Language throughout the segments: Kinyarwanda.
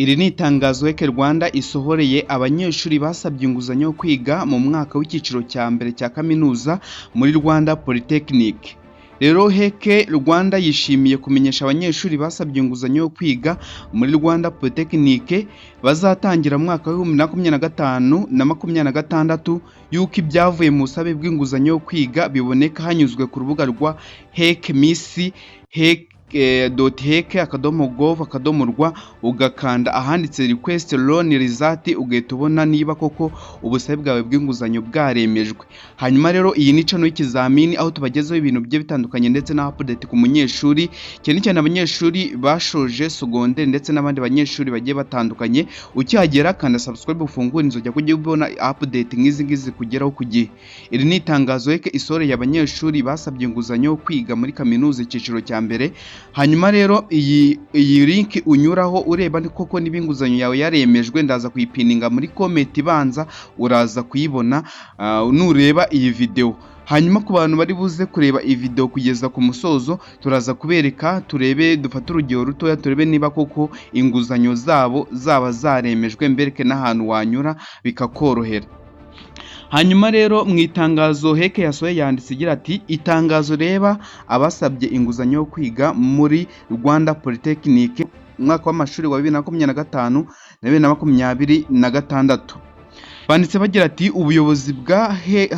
Iri ni itangazo HEC Rwanda isohoreye abanyeshuri basabye inguzanyo yo kwiga mu mwaka w'icyiciro cya mbere cya kaminuza muri Rwanda Polytechnic. Rero HEC Rwanda yishimiye kumenyesha abanyeshuri basabye inguzanyo yo kwiga muri Rwanda Polytechnic bazatangira mu mwaka wa 2025 na 2026 yuko ibyavuye mu busabe bw'inguzanyo yo kwiga biboneka hanyuzwe ku rubuga rwa HEC Miss hec.hec.gov.rw ugakanda ahanditse request loan result ugahita ubona niba koko ubusabe bwawe bw'inguzanyo bwaremejwe. Hanyuma rero iyi ni cano y'ikizamini aho tubagezeho ibintu bye bitandukanye ndetse na update ku munyeshuri, cyane cyane abanyeshuri bashoje secondaire ndetse n'abandi banyeshuri bagiye batandukanye. Ukihagera kanda subscribe ufungure inzoga kujya ubona update nk'izi kugeraho ku gihe. Iri ni itangazo HEC isoreye abanyeshuri basabye inguzanyo yo kwiga muri kaminuza icyiciro cya mbere. Hanyuma rero iyi link unyuraho ureba koko niba inguzanyo yawe yaremejwe, ndaza kuyipininga muri comment ibanza uraza kuyibona nureba iyi video. Hanyuma ku bantu bari buze kureba iyi video kugeza ku musozo, turaza kubereka turebe dufata urugero rutoya turebe niba koko inguzanyo zabo zaba zaremejwe, mbereke n'ahantu wanyura bikakorohera. Hanyuma rero mu itangazo HEC yasohoye yanditse igira ati itangazo reba abasabye inguzanyo yo kwiga muri Rwanda Polytechnic umwaka w'amashuri wa 2025 na 2026. Banditse bagira ati ubuyobozi bwa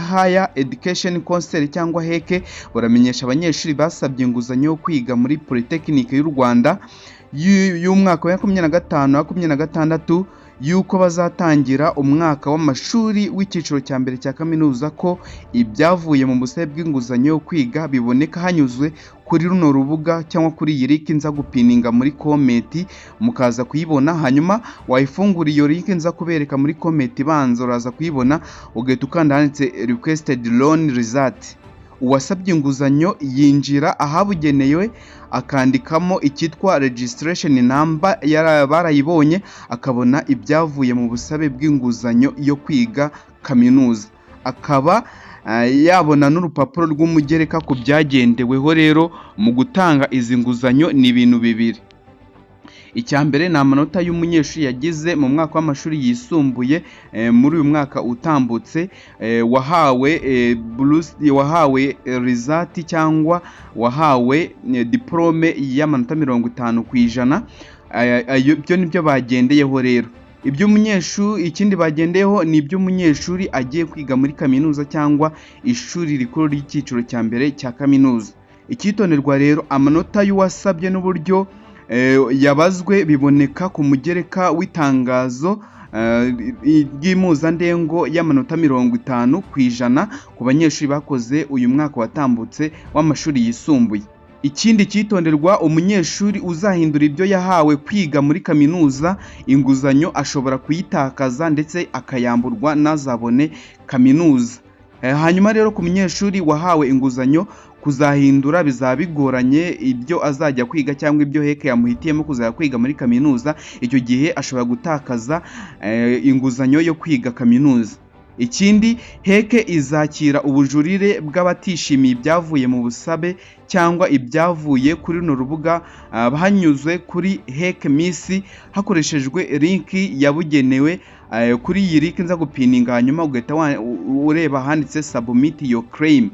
Higher Education Council cyangwa HEC buramenyesha abanyeshuri basabye inguzanyo yo kwiga muri Polytechnic y'u Rwanda y'umwaka wa 2025 na 2026 yuko bazatangira umwaka w'amashuri w'icyiciro cya mbere cya kaminuza ko ibyavuye mu busabe bw'inguzanyo yo kwiga biboneka hanyuzwe kuri runo rubuga cyangwa kuri iyi link nza gupininga muri comment mukaza kuyibona. Hanyuma wayifungura iyo link nza kubereka muri comment ibanza uraza kuyibona ugahita ukanda handitse requested loan result. Uwasabye inguzanyo yinjira ahabugenewe akandikamo icyitwa registration number barayibonye, akabona ibyavuye mu busabe bw'inguzanyo yo kwiga kaminuza, akaba yabona n'urupapuro rw'umugereka ku byagendeweho. Rero mu gutanga izi nguzanyo ni ibintu bibiri. Icya mbere ni amanota y'umunyeshuri yagize mu mwaka w'amashuri yisumbuye muri uyu mwaka utambutse, wahawe result cyangwa wahawe diplome y'amanota 50%. Ibyo nibyo bagendeyeho. Rero iby'umunyeshuri ikindi bagendeyeho ni iby'umunyeshuri agiye kwiga muri kaminuza cyangwa ishuri rikuru ry'icyiciro cya mbere cya kaminuza. Icyitonderwa rero amanota y'uwasabye n'uburyo yabazwe biboneka ku mugereka w'itangazo ry'impuzandengo y'amanota 50% ku banyeshuri bakoze uyu mwaka watambutse w'amashuri yisumbuye. Ikindi cyitonderwa umunyeshuri uzahindura ibyo yahawe kwiga muri kaminuza inguzanyo ashobora kuyitakaza ndetse akayamburwa nazabone kaminuza. Hanyuma rero ku munyeshuri wahawe inguzanyo kuzahindura bizaba bigoranye ibyo azajya kwiga cyangwa ibyo HEC yamuhitiyemo kuzajya kwiga muri kaminuza, icyo gihe ashobora gutakaza inguzanyo yo kwiga kaminuza. Ikindi HEC izakira ubujurire bw'abatishimiye ibyavuye mu busabe cyangwa ibyavuye kuri runo rubuga hanyuze kuri HEC Miss hakoreshejwe link yabugenewe. Kuri iyi link nza gupininga hanyuma ugahita ureba handitse submit your claim.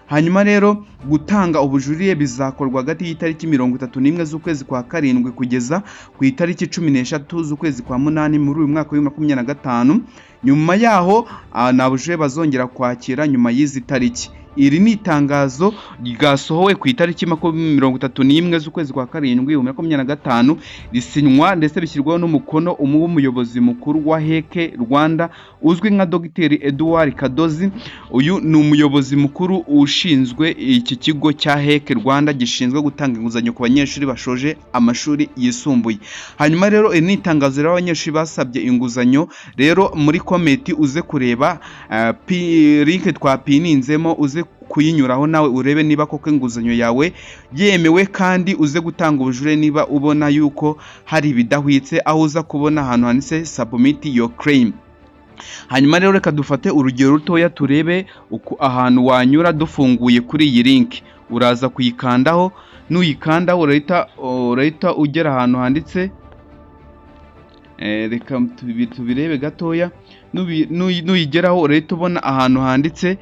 Hanyuma rero gutanga ubujurire bizakorwa hagati y'itariki 31 z'ukwezi kwa karindwi kugeza ku itariki 13 z'ukwezi kwa munani muri uyu mwaka wa 2025. Nyuma yaho nta bujurire bazongera kwakira nyuma y'izi tariki. Iri ni itangazo ryasohowe ku itariki 31 z'ukwezi kwa karindwi 2025 risinywa ndetse bishyirwaho n'umukono w'umuyobozi mukuru wa HEC Rwanda uzwi nka Dr. Edouard Kadozi. Uyu ni umuyobozi mukuru ushinzwe iki kigo cya HEC Rwanda gishinzwe gutanga inguzanyo ku banyeshuri bashoje amashuri yisumbuye. Hanyuma rero iri ni itangazo ry'abanyeshuri basabye inguzanyo. Rero muri comment uze kureba link twapininzemo uze kuyinyuraho nawe urebe niba koko inguzanyo yawe yemewe, kandi uze gutanga ubujure niba ubona yuko hari ibidahwitse, aho uza kubona ahantu handitse submit your claim. Hanyuma rero reka dufate urugero rutoya turebe ahantu wanyura dufunguye kuri iyi link. Uraza kuyikandaho, nuyikandaho urahita ugera ahantu handitse reka tubirebe gatoya. Nuyigeraho urahita ubona ahantu handitse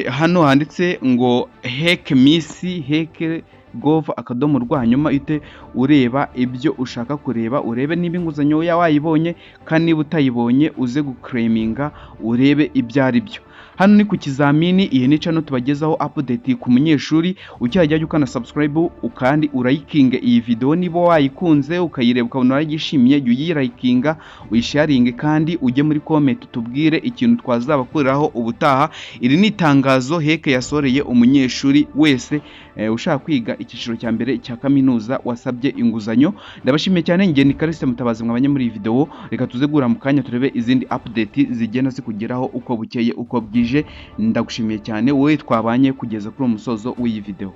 hano handitse ngo hekmisi.gov.rw, hanyuma uhite ureba ibyo ushaka kureba, urebe niba inguzanyo wayibonye, kandi niba utayibonye uze guclaiminga urebe ibyo ari byo. Hano ni ku kizamini, iyi ni channel tubagezaho update ku munyeshuri. Ukihajya ukana subscribe ukandi urayikinga iyi video, niba wayikunze ukayireba ukabona urayishimiye, jya uyirayikinga uyisharinge, kandi ujye muri comment tubwire ikintu twazabakoreraho ubutaha. Iri ni itangazo Heke yasoreye umunyeshuri wese ushaka kwiga icyiciro cya mbere cya kaminuza wasabye inguzanyo. Ndabashimiye cyane, njye ni Kalisa Mutabazi mwabanye muri iyi video. Reka tuze guhura mu kanya turebe izindi update zigenda zikugeraho uko bukeye uko bwije. Ndagushimiye cyane wowe twabanye kugeza kuri umusozo w'iyi video.